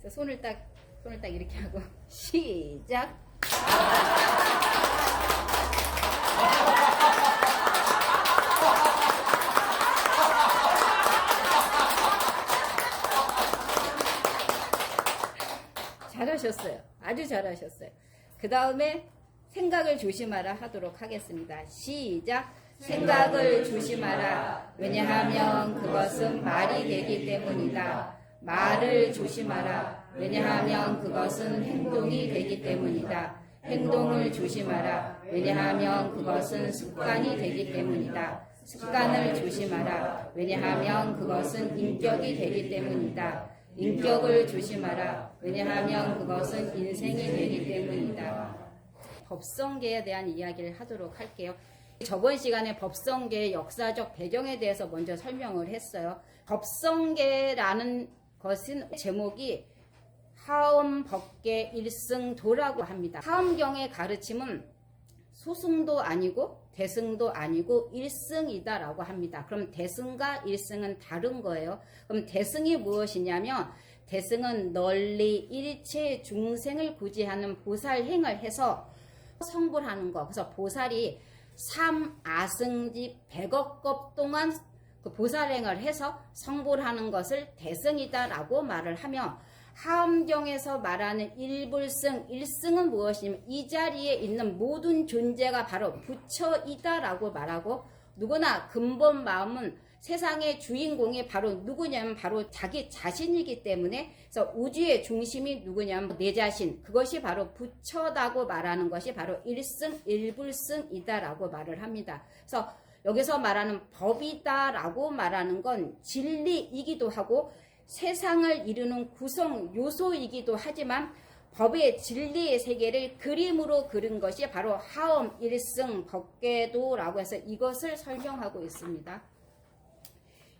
그래서 손을 딱 이렇게 하고 시작. 잘하셨어요. 아주 잘하셨어요. 그 다음에 생각을 조심하라 하도록 하겠습니다. 시작. 생각을 조심하라. 왜냐하면 그것은 말이 되기 때문이다. 말을 조심하라. 왜냐하면 그것은 행동이 되기 때문이다. 행동을 조심하라. 왜냐하면 그것은 습관이 되기 때문이다. 습관을 조심하라. 왜냐하면 그것은 인격이 되기 때문이다. 인격을 조심하라. 왜냐하면 그것은 인생이 되기 때문이다. 법성계에 대한 이야기를 하도록 할게요. 저번 시간에 법성계의 역사적 배경에 대해서 먼저 설명을 했어요. 법성계라는 것은 제목이 하엄법계 일승도라고 합니다. 하엄경의 가르침은 소승도 아니고 대승도 아니고 일승이다라고 합니다. 그럼 대승과 일승은 다른 거예요. 그럼 대승이 무엇이냐면 대승은 널리 일체 중생을 구제하는 보살행을 해서 성불하는 거. 그래서 보살이 3아승지 100억 급 동안 그 보살행을 해서 성불하는 것을 대승이다라고 말을 하며 하엄경에서 말하는 일불승, 일승은 무엇이냐면 이 자리에 있는 모든 존재가 바로 부처이다라고 말하고 누구나 근본 마음은 세상의 주인공이 바로 누구냐면 바로 자기 자신이기 때문에 그래서 우주의 중심이 누구냐면 내 자신, 그것이 바로 부처다고 말하는 것이 바로 일승, 일불승이다라고 말을 합니다. 그래서 여기서 말하는 법이다라고 말하는 건 진리이기도 하고 세상을 이루는 구성 요소이기도 하지만 법의 진리의 세계를 그림으로 그린 것이 바로 하엄 일승 법계도라고 해서 이것을 설명하고 있습니다.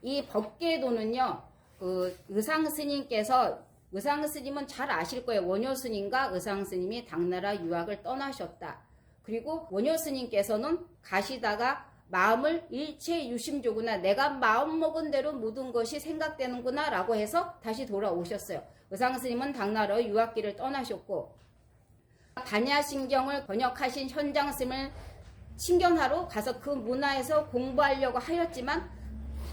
이 법계도는요, 의상스님은 잘 아실 거예요. 원효스님과 의상스님이 당나라 유학을 떠나셨다. 그리고 원효스님께서는 가시다가 마음을 일체 유심조구나, 내가 마음먹은 대로 모든 것이 생각되는구나 라고 해서 다시 돌아오셨어요. 의상스님은 당나라 유학길을 떠나셨고 반야신경을 번역하신 현장스님을 신경하러 가서 그 문화에서 공부하려고 하였지만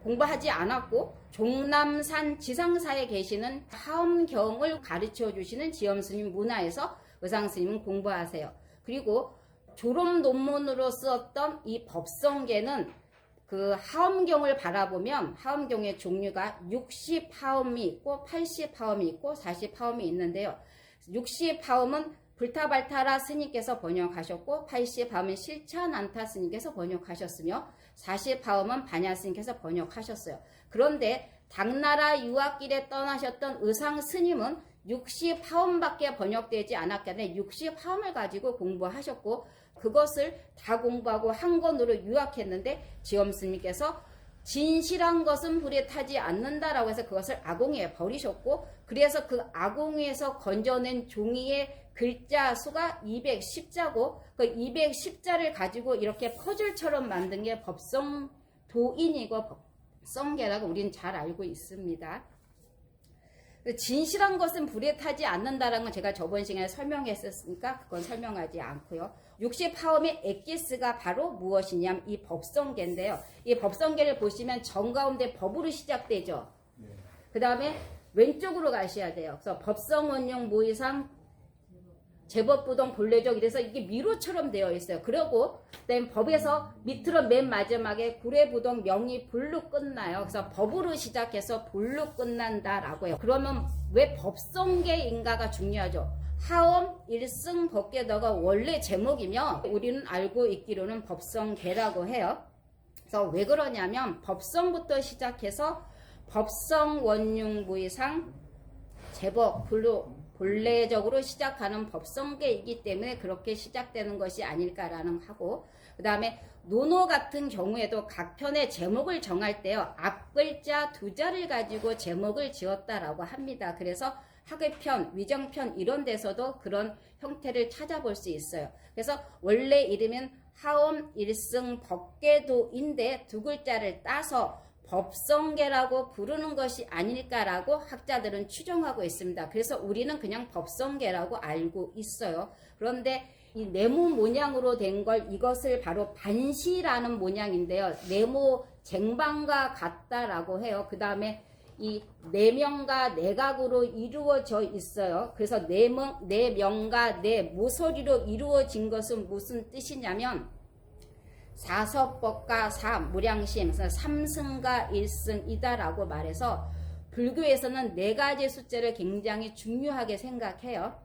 공부하지 않았고 종남산 지상사에 계시는 하엄경을 가르쳐 주시는 지엄스님 문화에서 의상스님은 공부하세요. 그리고 졸업 논문으로 썼던 이 법성계는 그 하엄경을 바라보면 하엄경의 종류가 60하엄이 있고 80하엄이 있고 40하엄이 있는데요. 60하엄은 불타발타라 스님께서 번역하셨고 80하엄은 실차난타 스님께서 번역하셨으며 40하엄은 반야 스님께서 번역하셨어요. 그런데 당나라 유학길에 떠나셨던 의상 스님은 60하엄밖에 번역되지 않았기 때문에 60하엄을 가지고 공부하셨고 그것을 다 공부하고 한 권으로 유학했는데 지엄스님께서 진실한 것은 불에 타지 않는다라고 해서 그것을 아공에 버리셨고 그래서 그 아공에서 건져낸 종이의 글자 수가 210자고 그 210자를 가지고 이렇게 퍼즐처럼 만든 게 법성도인이고 법성계라고 우리는 잘 알고 있습니다. 진실한 것은 불에 타지 않는다라는 건 제가 저번 시간에 설명했었으니까 그건 설명하지 않고요. 60하엄의 엑기스가 바로 무엇이냐면 이 법성계인데요. 이 법성계를 보시면 정가운데 법으로 시작되죠. 그 다음에 왼쪽으로 가셔야 돼요. 그래서 법성원용 모의상 제법부동 본래적 이래서 이게 미로처럼 되어 있어요. 그리고 그다음에 법에서 밑으로 맨 마지막에 구례부동 명이 불로 끝나요. 그래서 법으로 시작해서 불로 끝난다라고 해요. 그러면 왜 법성계인가가 중요하죠. 하엄 일승 법계도가 원래 제목이며 우리는 알고 있기로는 법성계라고 해요. 그래서 왜 그러냐면 법성부터 시작해서 법성 원융 무의상 제법 불로 본래적으로 시작하는 법성계이기 때문에 그렇게 시작되는 것이 아닐까라는 하고 그 다음에 논어 같은 경우에도 각 편의 제목을 정할 때요 앞글자 2자를 가지고 제목을 지었다라고 합니다. 그래서 학의편, 위정편 이런 데서도 그런 형태를 찾아볼 수 있어요. 그래서 원래 이름은 하엄 일승 법계도인데 2글자를 따서 법성계라고 부르는 것이 아닐까라고 학자들은 추정하고 있습니다. 그래서 우리는 그냥 법성계라고 알고 있어요. 그런데 이 네모 모양으로 된 걸 이것을 바로 반시라는 모양인데요. 네모 쟁반과 같다라고 해요. 그 다음에 이 네명과 네각으로 이루어져 있어요. 그래서 네명과 네 모서리로 이루어진 것은 무슨 뜻이냐면 사서법과 사무량심, 삼승과 일승이다라고 말해서 불교에서는 네 가지 숫자를 굉장히 중요하게 생각해요.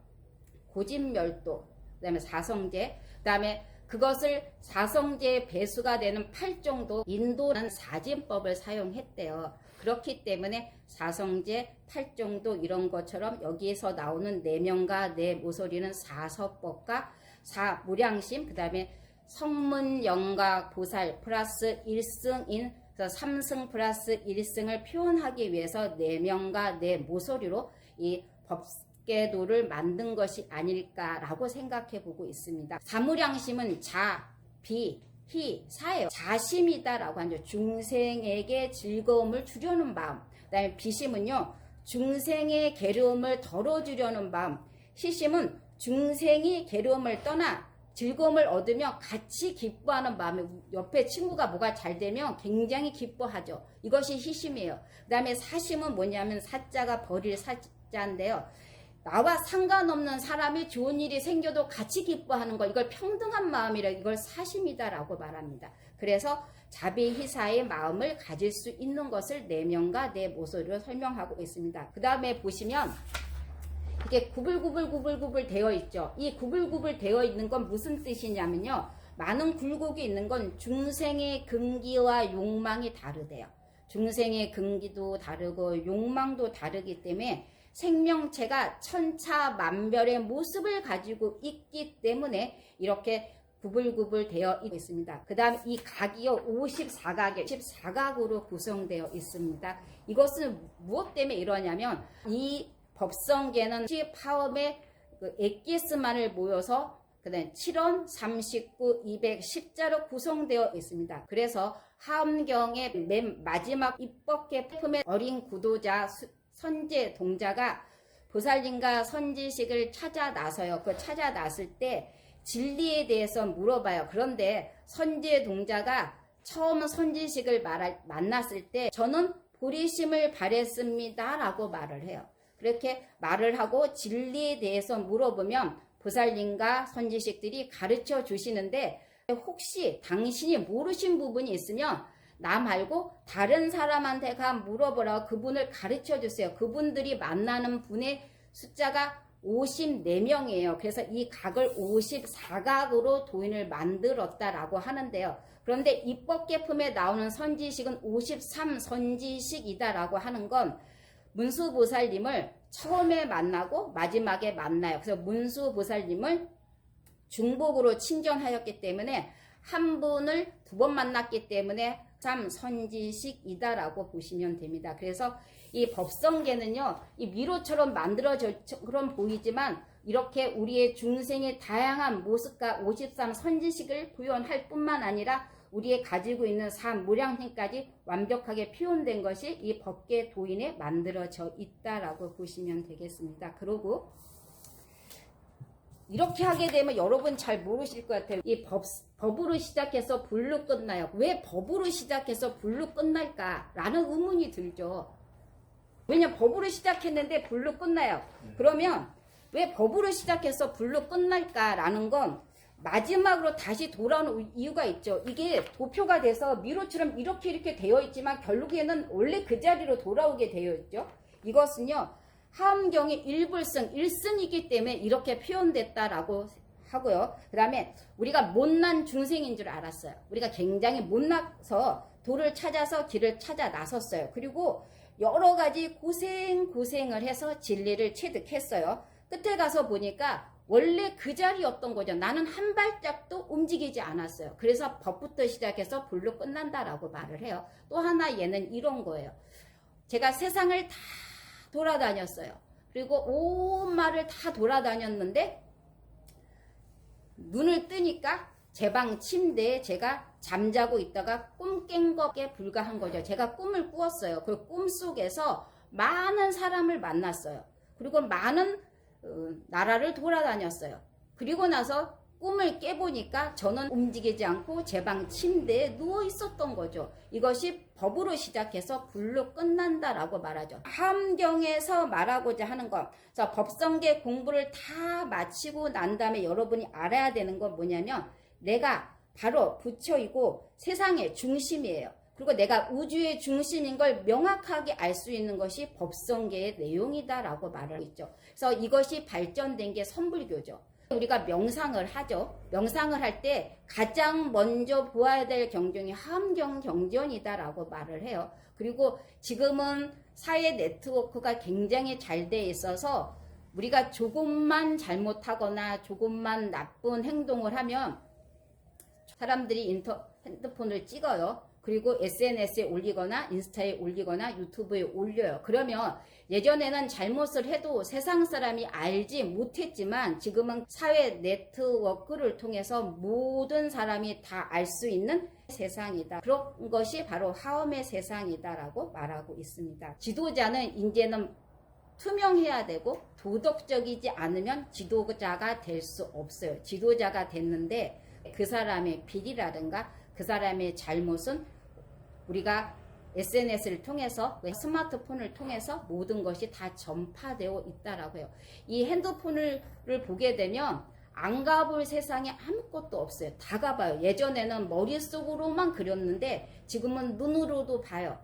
고진멸도, 그 다음에 사성제, 그 다음에 그것을 사성제의 배수가 되는 8정도 인도는 사진법을 사용했대요. 그렇기 때문에 사성제, 8정도 이런 것처럼 여기에서 나오는 네명과 네 모서리는 사서법과 사무량심, 그 다음에 성문, 영각, 보살 플러스 일승인 삼승 플러스 일승을 표현하기 위해서 네명과 네 모서리로 이 법계도를 만든 것이 아닐까라고 생각해 보고 있습니다. 사무량심은 자, 비, 희, 사예요. 자심이다라고 하죠. 중생에게 즐거움을 주려는 마음. 그 다음에 비심은요, 중생의 괴로움을 덜어주려는 마음. 희심은 중생이 괴로움을 떠나 즐거움을 얻으며 같이 기뻐하는 마음에 옆에 친구가 뭐가 잘 되면 굉장히 기뻐하죠. 이것이 희심이에요. 그 다음에 사심은 뭐냐면 사자가 버릴 사자인데요. 나와 상관없는 사람이 좋은 일이 생겨도 같이 기뻐하는 거, 이걸 평등한 마음이라 이걸 사심이다라고 말합니다. 그래서 자비희사의 마음을 가질 수 있는 것을 네명과 네 모서리로 설명하고 있습니다. 그 다음에 보시면 이게 구불구불 되어 있죠. 이 구불구불 되어 있는 건 무슨 뜻이냐면요. 많은 굴곡이 있는 건 중생의 근기와 욕망이 다르대요. 중생의 근기도 다르고 욕망도 다르기 때문에 생명체가 천차만별의 모습을 가지고 있기 때문에 이렇게 구불구불 되어 있습니다. 그 다음 이 각이요 54각에 14각으로 구성되어 있습니다. 이것은 무엇 때문에 이러냐면 이 법성계는 파음의 그 액기스만을 모여서 그다음 7원, 39, 210자로 구성되어 있습니다. 그래서 하엄경의 맨 마지막 입법계 품의 어린 구도자 선제 동자가 보살님과 선지식을 찾아 나서요. 그 찾아 났을 때 진리에 대해서 물어봐요. 그런데 선제 동자가 처음 선지식을 만났을 때 저는 보리심을 바랬습니다 라고 말을 해요. 그렇게 말을 하고 진리에 대해서 물어보면 보살님과 선지식들이 가르쳐 주시는데 혹시 당신이 모르신 부분이 있으면 나 말고 다른 사람한테 가 물어보라고 그분을 가르쳐 주세요. 그분들이 만나는 분의 숫자가 54명이에요. 그래서 이 각을 54각으로 도인을 만들었다라고 하는데요. 그런데 입법계품에 나오는 선지식은 53선지식이다라고 하는 건 문수보살님을 처음에 만나고 마지막에 만나요. 그래서 문수보살님을 중복으로 친전하였기 때문에 한 분을 두 번 만났기 때문에 선지식이다라고 보시면 됩니다. 그래서 이 법성계는요, 이 미로처럼 만들어져 그런 보이지만 이렇게 우리의 중생의 다양한 모습과 53선지식을 구현할 뿐만 아니라 우리의 가지고 있는 사무량심까지 완벽하게 표현된 것이 이 법계 도인에 만들어져 있다라고 보시면 되겠습니다. 그리고 이렇게 하게 되면 여러분 잘 모르실 것 같아요. 이 법으로 시작해서 불로 끝나요. 왜 법으로 시작해서 불로 끝날까라는 의문이 들죠. 왜냐면 법으로 시작했는데 불로 끝나요. 그러면 왜 법으로 시작해서 불로 끝날까라는 건 마지막으로 다시 돌아오는 이유가 있죠. 이게 도표가 돼서 미로처럼 이렇게 되어 있지만 결국에는 원래 그 자리로 돌아오게 되어 있죠. 이것은요, 하엄경의 일불승, 1승이기 때문에 이렇게 표현됐다라고 하고요. 그 다음에 우리가 못난 중생인 줄 알았어요. 우리가 굉장히 못나서 도를 찾아서 길을 찾아 나섰어요. 그리고 여러 가지 고생을 해서 진리를 체득했어요. 끝에 가서 보니까 원래 그 자리였던 거죠. 나는 한 발짝도 움직이지 않았어요. 그래서 법부터 시작해서 불로 끝난다라고 말을 해요. 또 하나 얘는 이런 거예요. 제가 세상을 다 돌아다녔어요. 그리고 온 마을을 다 돌아다녔는데 눈을 뜨니까 제 방 침대에 제가 잠자고 있다가 꿈 깬 것에 불과한 거죠. 제가 꿈을 꾸었어요. 그 꿈 속에서 많은 사람을 만났어요. 그리고 많은 나라를 돌아다녔어요. 그리고 나서 꿈을 깨보니까 저는 움직이지 않고 제 방 침대에 누워 있었던 거죠. 이것이 법으로 시작해서 불로 끝난다라고 말하죠. 함경에서 말하고자 하는 것, 법성계 공부를 다 마치고 난 다음에 여러분이 알아야 되는 건 뭐냐면 내가 바로 부처이고 세상의 중심이에요. 그리고 내가 우주의 중심인 걸 명확하게 알 수 있는 것이 법성계의 내용이다라고 말을 있죠. 그래서 이것이 발전된 게 선불교죠. 우리가 명상을 하죠. 명상을 할 때 가장 먼저 보아야 될 경전이 함경 경전이다라고 말을 해요. 그리고 지금은 사회 네트워크가 굉장히 잘 돼 있어서 우리가 조금만 잘못하거나 조금만 나쁜 행동을 하면 사람들이 핸드폰을 찍어요. 그리고 SNS에 올리거나 인스타에 올리거나 유튜브에 올려요. 그러면 예전에는 잘못을 해도 세상 사람이 알지 못했지만 지금은 사회 네트워크를 통해서 모든 사람이 다 알 수 있는 세상이다. 그런 것이 바로 하엄의 세상이다라고 말하고 있습니다. 지도자는 이제는 투명해야 되고 도덕적이지 않으면 지도자가 될 수 없어요. 지도자가 됐는데 그 사람의 비리라든가 그 사람의 잘못은 우리가 SNS를 통해서 스마트폰을 통해서 모든 것이 다 전파되어 있다라고 해요. 이 핸드폰을 보게 되면 안 가볼 세상에 아무것도 없어요. 다 가봐요. 예전에는 머릿속으로만 그렸는데 지금은 눈으로도 봐요.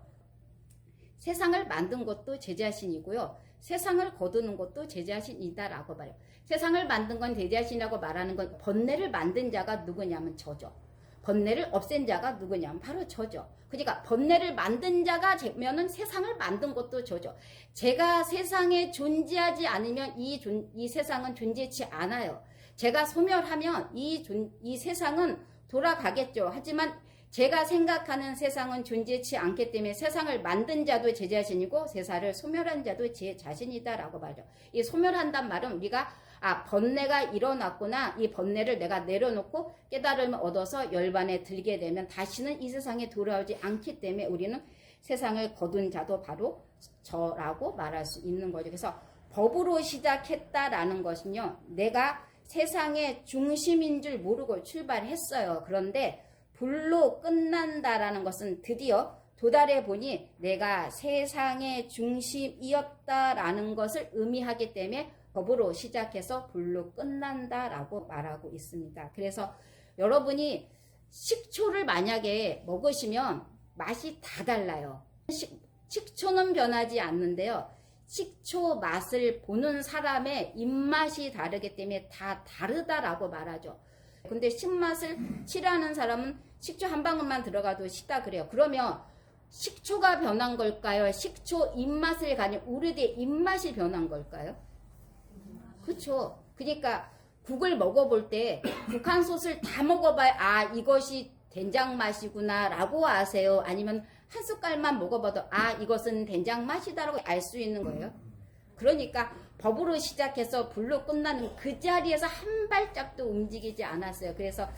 세상을 만든 것도 제 자신이고요. 세상을 거두는 것도 제 자신이다라고 말해요. 세상을 만든 건 제 자신이라고 말하는 건 번뇌를 만든 자가 누구냐면 저죠. 번뇌를 없앤 자가 누구냐면 바로 저죠. 그러니까 번뇌를 만든 자가 되면은 세상을 만든 것도 저죠. 제가 세상에 존재하지 않으면 이 세상은 존재치 않아요. 제가 소멸하면 이 세상은 돌아가겠죠. 하지만 제가 생각하는 세상은 존재치 않기 때문에 세상을 만든 자도 제 자신이고 세상을 소멸한 자도 제 자신이다라고 말이죠. 이 소멸한단 말은 우리가 번뇌가 일어났구나. 이 번뇌를 내가 내려놓고 깨달음을 얻어서 열반에 들게 되면 다시는 이 세상에 돌아오지 않기 때문에 우리는 세상을 거둔 자도 바로 저라고 말할 수 있는 거죠. 그래서 법으로 시작했다라는 것은요. 내가 세상의 중심인 줄 모르고 출발했어요. 그런데 불로 끝난다라는 것은 드디어 도달해 보니 내가 세상의 중심이었다라는 것을 의미하기 때문에 법으로 시작해서 불로 끝난다라고 말하고 있습니다. 그래서 여러분이 식초를 만약에 먹으시면 맛이 다 달라요. 식초는 변하지 않는데요. 식초 맛을 보는 사람의 입맛이 다르기 때문에 다 다르다라고 말하죠. 근데 신맛을 싫어하는 사람은 식초 한 방울만 들어가도 싫다 그래요. 그러면 식초가 변한 걸까요? 식초 입맛을 가진 우리의 입맛이 변한 걸까요? 그렇죠. 그러니까 국을 먹어볼 때 국한 솥을 다 먹어봐야 이것이 된장 맛이구나 라고 아세요? 아니면 한 숟갈만 먹어봐도 이것은 된장 맛이다라고 알 수 있는 거예요. 그러니까 법으로 시작해서 불로 끝나는 그 자리에서 한 발짝도 움직이지 않았어요. 그래서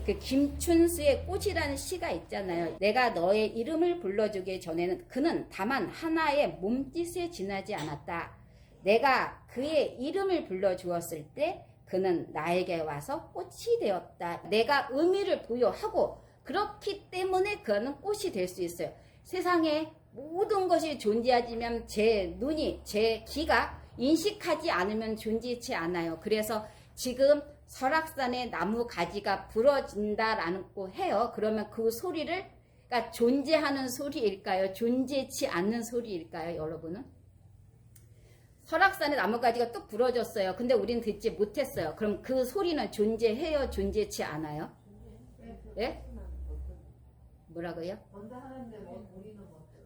그 김춘수의 꽃이라는 시가 있잖아요. 내가 너의 이름을 불러주기 전에는 그는 다만 하나의 몸짓에 지나지 않았다. 내가 그의 이름을 불러주었을 때 그는 나에게 와서 꽃이 되었다. 내가 의미를 부여하고 그렇기 때문에 그는 꽃이 될 수 있어요. 세상에 모든 것이 존재하지만 제 눈이, 제 귀가 인식하지 않으면 존재치 않아요. 그래서 지금 설악산에 나무 가지가 부러진다라고 해요. 그러면 그 소리를 그러니까 존재하는 소리일까요? 존재치 않는 소리일까요? 여러분은? 설악산에 나무가지가 뚝 부러졌어요. 근데 우린 듣지 못했어요. 그럼 그 소리는 존재해요? 존재치 않아요? 예? 뭐라고요?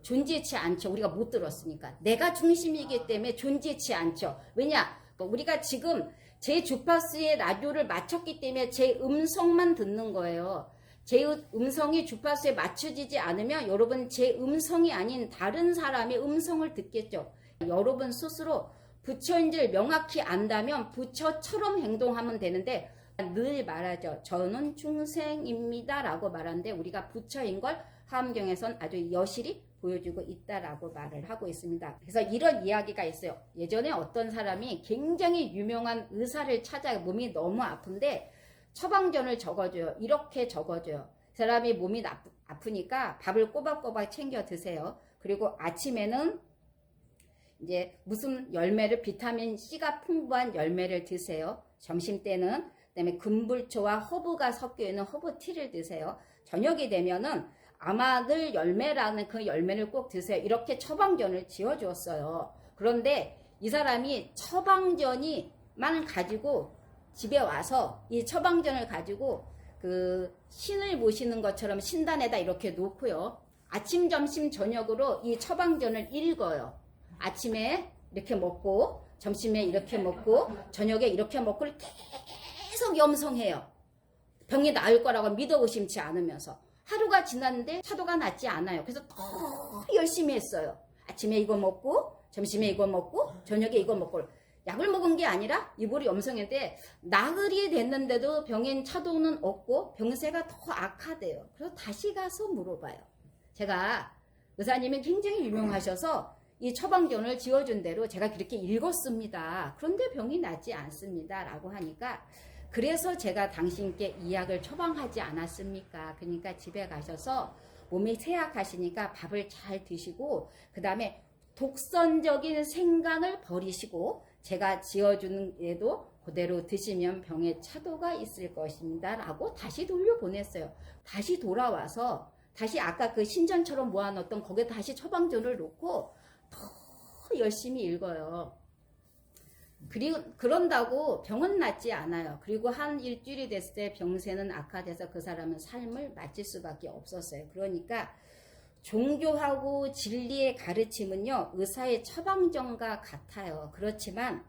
존재치 않죠. 우리가 못 들었으니까. 내가 중심이기 때문에 존재치 않죠. 왜냐? 우리가 지금 제 주파수의 라디오를 맞췄기 때문에 제 음성만 듣는 거예요. 제 음성이 주파수에 맞춰지지 않으면 여러분 제 음성이 아닌 다른 사람의 음성을 듣겠죠. 여러분 스스로 부처인 줄 명확히 안다면 부처처럼 행동하면 되는데 늘 말하죠. 저는 중생입니다 라고 말하는데 우리가 부처인 걸 화엄경에선 아주 여실히 보여주고 있다라고 말을 하고 있습니다. 그래서 이런 이야기가 있어요. 예전에 어떤 사람이 굉장히 유명한 의사를 찾아 몸이 너무 아픈데 처방전을 적어줘요. 이렇게 적어줘요. 사람이 몸이 아프니까 밥을 꼬박꼬박 챙겨 드세요. 그리고 아침에는 이제 무슨 열매를 비타민 C가 풍부한 열매를 드세요. 점심 때는 그다음에 금불초와 허브가 섞여 있는 허브티를 드세요. 저녁이 되면은 아마들 열매라는 그 열매를 꼭 드세요. 이렇게 처방전을 지어주었어요. 그런데 이 사람이 처방전이만 가지고 집에 와서 이 처방전을 가지고 그 신을 모시는 것처럼 신단에다 이렇게 놓고요. 아침, 점심, 저녁으로 이 처방전을 읽어요. 아침에 이렇게 먹고 점심에 이렇게 먹고 저녁에 이렇게 먹고 계속 염성해요. 병이 나을 거라고 믿어 의심치 않으면서. 하루가 지났는데 차도가 낫지 않아요. 그래서 더 열심히 했어요. 아침에 이거 먹고 점심에 이거 먹고 저녁에 이거 먹고. 약을 먹은 게 아니라 이불이 염성인데 나흘이 됐는데도 병엔 차도는 없고 병세가 더 악화돼요. 그래서 다시 가서 물어봐요. 제가 의사님이 굉장히 유명하셔서 이 처방전을 지어준 대로 제가 그렇게 읽었습니다. 그런데 병이 낫지 않습니다. 라고 하니까 그래서 제가 당신께 이 약을 처방하지 않았습니까? 그러니까 집에 가셔서 몸이 쇠약하시니까 밥을 잘 드시고 그 다음에 독선적인 생각을 버리시고 제가 지어주는 애도 그대로 드시면 병의 차도가 있을 것입니다. 라고 다시 돌려보냈어요. 다시 돌아와서 다시 아까 그 신전처럼 모아놓던 거기에 다시 처방전을 놓고 더 열심히 읽어요. 그런다고 병은 낫지 않아요. 그리고 한 일주일이 됐을 때 병세는 악화돼서 그 사람은 삶을 마칠 수밖에 없었어요. 그러니까 종교하고 진리의 가르침은요, 의사의 처방전과 같아요. 그렇지만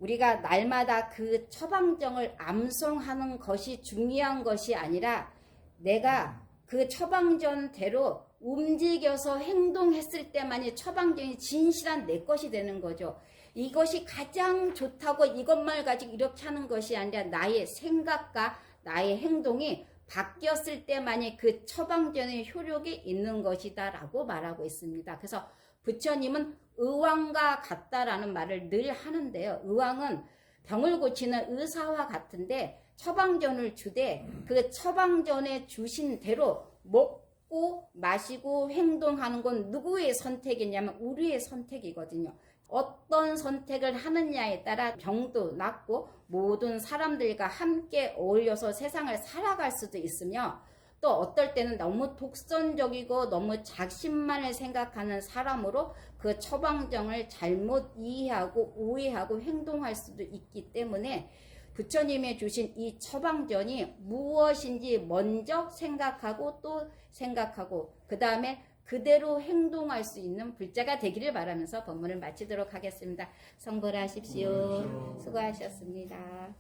우리가 날마다 그 처방전을 암송하는 것이 중요한 것이 아니라 내가 그 처방전대로 움직여서 행동했을 때만이 처방전이 진실한 내 것이 되는 거죠. 이것이 가장 좋다고 이것만 가지고 이렇게 하는 것이 아니라 나의 생각과 나의 행동이 바뀌었을 때만이 그 처방전의 효력이 있는 것이다 라고 말하고 있습니다. 그래서 부처님은 의왕과 같다라는 말을 늘 하는데요. 의왕은 병을 고치는 의사와 같은데 처방전을 주되 그 처방전에 주신 대로 먹고 마시고 행동하는 건 누구의 선택이냐면 우리의 선택이거든요. 어떤 선택을 하느냐에 따라 병도 낫고 모든 사람들과 함께 어울려서 세상을 살아갈 수도 있으며 또 어떨 때는 너무 독선적이고 너무 작심만을 생각하는 사람으로 그 처방전을 잘못 이해하고 오해하고 행동할 수도 있기 때문에 부처님이 주신 이 처방전이 무엇인지 먼저 생각하고 또 생각하고 그 다음에 그대로 행동할 수 있는 불자가 되기를 바라면서 법문을 마치도록 하겠습니다. 성불하십시오. 수고하셨습니다.